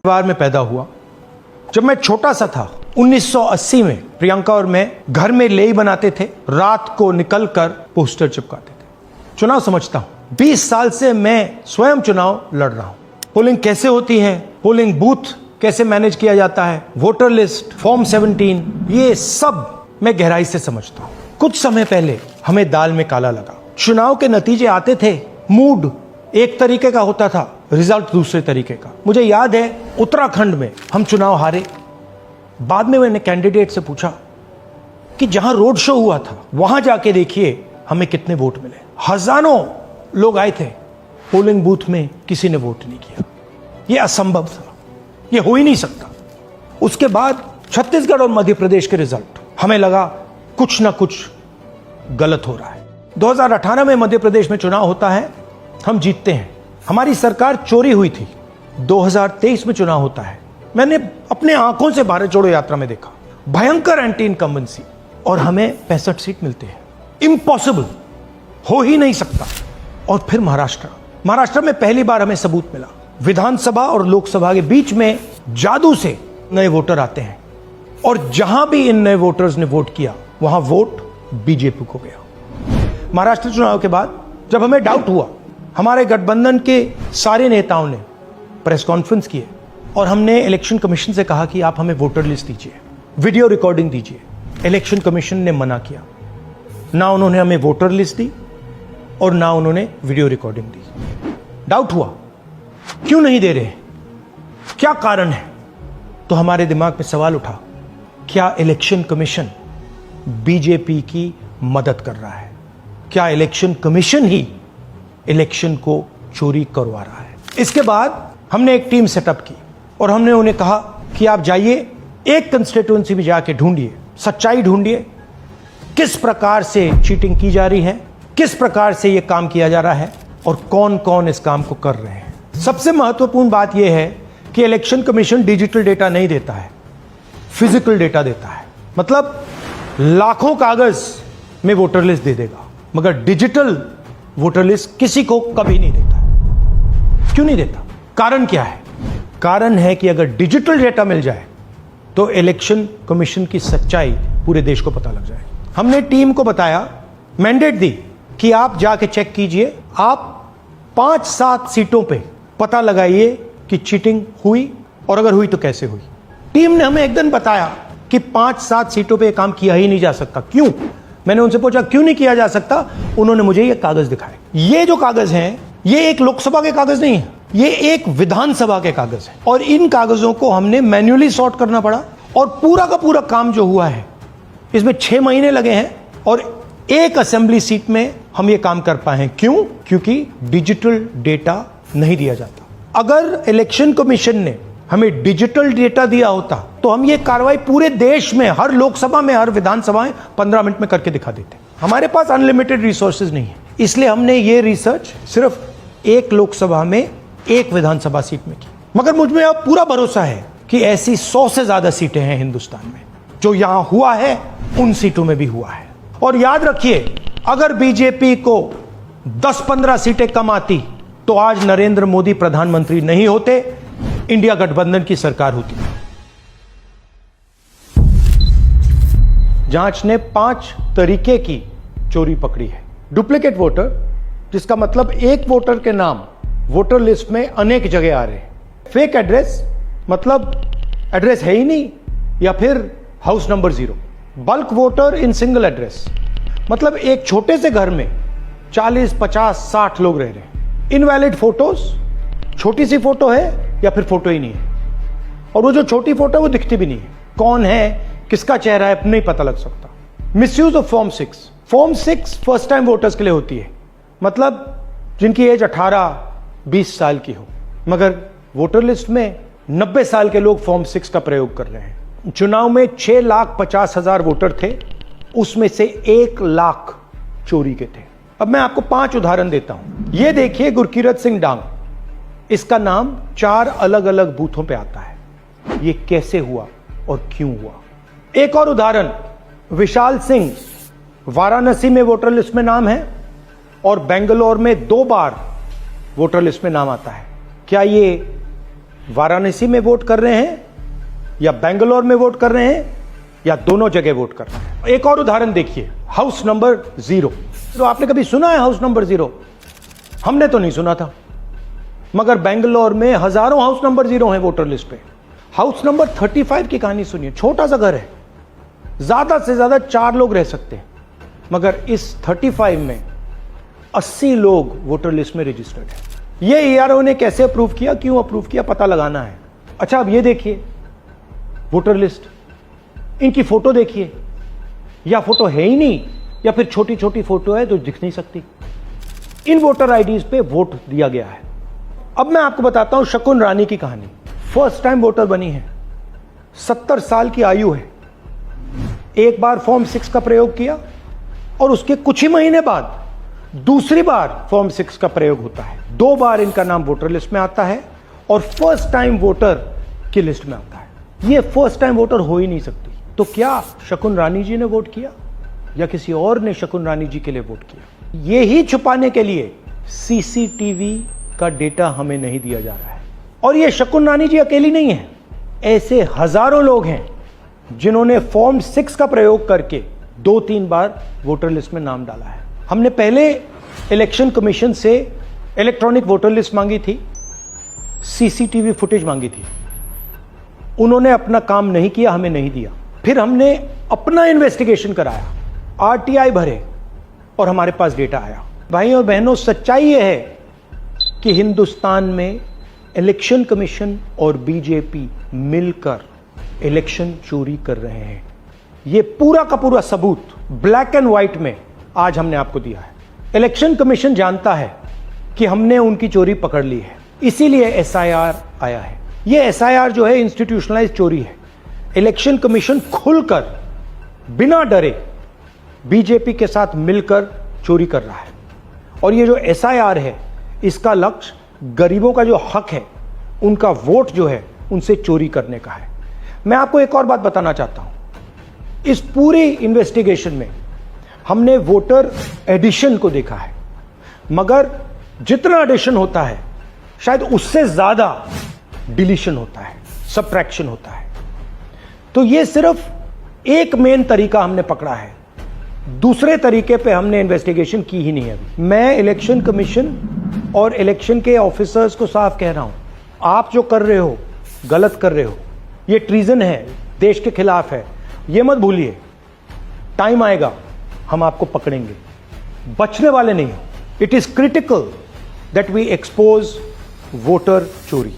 परिवार में पैदा हुआ। जब मैं छोटा सा था 1980 में प्रियंका और मैं घर में लेई बनाते थे, रात को निकलकर पोस्टर चिपकाते थे। चुनाव समझता हूं, 20 साल से मैं स्वयं चुनाव लड़ रहा हूं। पोलिंग कैसे होती है, पोलिंग बूथ कैसे मैनेज किया जाता है, वोटर लिस्ट, फॉर्म 17, ये सब मैं गहराई से समझता हूं। कुछ समय पहले हमें दाल में काला लगा। चुनाव के नतीजे आते थे, मूड एक तरीके का होता था, रिजल्ट दूसरे तरीके का। मुझे याद है उत्तराखंड में हम चुनाव हारे। बाद में मैंने कैंडिडेट से पूछा कि जहां रोड शो हुआ था वहां जाके देखिए हमें कितने वोट मिले। हजारों लोग आए थे, पोलिंग बूथ में किसी ने वोट नहीं किया। यह असंभव था, यह हो ही नहीं सकता। उसके बाद छत्तीसगढ़ और मध्य प्रदेश के रिजल्ट, हमें लगा कुछ ना कुछ गलत हो रहा है। 2018 में मध्य प्रदेश में चुनाव होता है, हम जीतते हैं। हमारी सरकार चोरी हुई थी। 2023 में चुनाव होता है, मैंने अपने आंखों से भारत जोड़ो यात्रा में देखा, भयंकर एंटी इनकम्बेंसी, और हमें 65 सीट मिलते हैं। इम्पॉसिबल, हो ही नहीं सकता। और फिर महाराष्ट्र में पहली बार हमें सबूत मिला। विधानसभा और लोकसभा के बीच में जादू से नए वोटर आते हैं, और जहां भी इन नए वोटर्स ने वोट किया वहां वोट बीजेपी को गया। महाराष्ट्र चुनाव के बाद जब हमें डाउट हुआ, हमारे गठबंधन के सारे नेताओं ने प्रेस कॉन्फ्रेंस किए और हमने इलेक्शन कमीशन से कहा कि आप हमें वोटर लिस्ट दीजिए, वीडियो रिकॉर्डिंग दीजिए। इलेक्शन कमीशन ने मना किया। ना उन्होंने हमें वोटर लिस्ट दी और ना उन्होंने वीडियो रिकॉर्डिंग दी। डाउट हुआ, क्यों नहीं दे रहे, क्या कारण है? तो हमारे दिमाग में सवाल उठा, क्या इलेक्शन कमीशन बीजेपी की मदद कर रहा है? क्या इलेक्शन कमीशन ही इलेक्शन को चोरी करवा रहा है? इसके बाद हमने एक टीम सेटअप की और हमने उन्हें कहा कि आप जाइए, एक कंस्टिट्यूएंसी में जाके ढूंढिए, सच्चाई ढूंढिए, किस प्रकार से चीटिंग की जा रही है, किस प्रकार से यह काम किया जा रहा है और कौन कौन इस काम को कर रहे हैं। सबसे महत्वपूर्ण बात यह है कि इलेक्शन कमीशन डिजिटल डेटा नहीं देता है, फिजिकल डेटा देता है। मतलब लाखों कागज में वोटर लिस्ट दे देगा, मगर डिजिटल वोटर लिस्ट किसी को कभी नहीं देता। क्यों नहीं देता? कारण क्या है? कारण है कि अगर डिजिटल डेटा मिल जाए तो इलेक्शन कमीशन की सच्चाई पूरे देश को पता लग जाए। हमने टीम को बताया, मैंडेट दी कि आप जाके चेक कीजिए, आप 5-7 सीटों पे पता लगाइए कि चीटिंग हुई, और अगर हुई तो कैसे हुई। टीम ने हमें एक दिन बताया कि 5-7 सीटों पे काम किया ही नहीं जा सकता। क्यों? मैंने उनसे पूछा क्यों नहीं किया जा सकता? उन्होंने मुझे ये कागज दिखाए। ये जो कागज हैं, ये एक लोकसभा के कागज नहीं है, ये एक विधानसभा के कागज है, और इन कागजों को हमने मैन्युअली सॉर्ट करना पड़ा। और पूरा का पूरा काम जो हुआ है, इसमें 6 महीने लगे हैं, और एक असेंबली सीट में हम ये काम कर पाए हैं। क्यों? क्योंकि डिजिटल डेटा नहीं दिया जाता। अगर इलेक्शन कमीशन ने हमें डिजिटल डेटा दिया होता तो हम ये कार्रवाई पूरे देश में, हर लोकसभा में, हर विधानसभा में 15 मिनट में करके दिखा देते। हमारे पास अनलिमिटेड रिसोर्सेज नहीं है, इसलिए हमने ये रिसर्च सिर्फ एक लोकसभा में, एक विधानसभा सीट में की। मगर मुझ में अब पूरा भरोसा है कि ऐसी 100 से ज्यादा सीटें हैं हिंदुस्तान में। जो यहां हुआ है उन सीटों में भी हुआ है। और याद रखिए, अगर बीजेपी को 10-15 सीटें कम आती तो आज नरेंद्र मोदी प्रधानमंत्री नहीं होते, इंडिया गठबंधन की सरकार होती। जांच ने 5 तरीके की चोरी पकड़ी है। डुप्लीकेट वोटर, जिसका मतलब एक वोटर के नाम वोटर लिस्ट में अनेक जगह आ रहे हैं। फेक एड्रेस, मतलब एड्रेस है ही नहीं, या फिर house number 0। Bulk voter in single address, मतलब एक छोटे से घर में 40, 50, 60 लोग रह रहे हैं। इनवैलिड फोटोज, छोटी सी फोटो है या फिर फोटो ही नहीं है, और वो जो छोटी फोटो है वो दिखती भी नहीं है। कौन है, किसका चेहरा है, नहीं पता लग सकता। Misuse of form 6। Form 6 first time voters के लिए होती है, मतलब जिनकी एज 18-20 साल की हो, मगर वोटर लिस्ट में 90 साल के लोग फॉर्म 6 का प्रयोग कर रहे हैं। चुनाव में 6,50,000 वोटर थे, उसमें से 1 लाख चोरी के थे। अब मैं आपको 5 उदाहरण देता हूं। यह देखिए, गुरकीरत सिंह डांग, इसका नाम 4 अलग अलग बूथों पे आता है। यह कैसे हुआ और क्यों हुआ? एक और उदाहरण, विशाल सिंह, वाराणसी में वोटर लिस्ट में नाम है और बेंगलोर में 2 बार वोटर लिस्ट में नाम आता है। क्या ये वाराणसी में वोट कर रहे हैं या बेंगलोर में वोट कर रहे हैं या दोनों जगह वोट कर रहे हैं। एक और उदाहरण देखिए, हाउस नंबर 0। तो आपने कभी सुना है हाउस नंबर 0? हमने तो नहीं सुना था, मगर बेंगलोर में हजारों हाउस नंबर 0 हैं वोटर लिस्ट पे। हाउस नंबर 35 की कहानी सुनिए। छोटा सा घर है, ज्यादा से ज्यादा 4 लोग रह सकते हैं, मगर इस 35 में 80 लोग वोटर लिस्ट में रजिस्टर्ड है। ये ईआरओ ने कैसे अप्रूव किया, क्यों अप्रूव किया, पता लगाना है। अच्छा, अब ये देखिए वोटर लिस्ट, इनकी फोटो देखिए, या फोटो है ही नहीं या फिर छोटी छोटी फोटो है जो दिख नहीं सकती। इन वोटर आईडीज पे वोट दिया गया है। अब मैं आपको बताता हूं शकुन रानी की कहानी। फर्स्ट टाइम वोटर बनी है, 70 साल की आयु है। एक बार फॉर्म 6 का प्रयोग किया और उसके कुछ ही महीने बाद दूसरी बार फॉर्म 6 का प्रयोग होता है। 2 बार इनका नाम वोटर लिस्ट में आता है और फर्स्ट टाइम वोटर की लिस्ट में आता है। ये फर्स्ट टाइम वोटर हो ही नहीं सकती। तो क्या शकुन रानी जी ने वोट किया या किसी और ने शकुन रानी जी के लिए वोट किया? ये ही छुपाने के लिए सीसीटीवी का डेटा हमें नहीं दिया जा रहा है। और ये शकुन रानी जी अकेली नहीं है, ऐसे हजारों लोग हैं जिन्होंने फॉर्म 6 का प्रयोग करके 2-3 बार वोटर लिस्ट में नाम डाला है। हमने पहले इलेक्शन कमीशन से इलेक्ट्रॉनिक वोटर लिस्ट मांगी थी, सीसीटीवी फुटेज मांगी थी। उन्होंने अपना काम नहीं किया, हमें नहीं दिया। फिर हमने अपना इन्वेस्टिगेशन कराया, आरटीआई भरे और हमारे पास डेटा आया। भाई और बहनों, सच्चाई यह है कि हिंदुस्तान में इलेक्शन कमीशन और बीजेपी मिलकर इलेक्शन चोरी कर रहे हैं। यह पूरा का पूरा सबूत ब्लैक एंड व्हाइट में आज हमने आपको दिया है। इलेक्शन कमीशन जानता है कि हमने उनकी चोरी पकड़ ली है, इसीलिए एसआईआर आया है। यह एसआईआर जो है इंस्टीट्यूशनलाइज चोरी है। इलेक्शन कमीशन खुलकर बिना डरे बीजेपी के साथ मिलकर चोरी कर रहा है। और ये जो एसआईआर है, इसका लक्ष्य गरीबों का जो हक है, उनका वोट जो है, उनसे चोरी करने का है। मैं आपको एक और बात बताना चाहता हूं। इस पूरी इन्वेस्टिगेशन में हमने वोटर एडिशन को देखा है, मगर जितना एडिशन होता है शायद उससे ज्यादा डिलीशन होता है, सबट्रैक्शन होता है। तो ये सिर्फ एक मेन तरीका हमने पकड़ा है, दूसरे तरीके पे हमने इन्वेस्टिगेशन की ही नहीं है अभी। मैं इलेक्शन कमीशन और इलेक्शन के ऑफिसर्स को साफ कह रहा हूं, आप जो कर रहे हो गलत कर रहे हो, ये ट्रीजन है, देश के खिलाफ है। ये मत भूलिए, टाइम आएगा हम आपको पकड़ेंगे, बचने वाले नहीं हो। It is critical that we expose voter चोरी।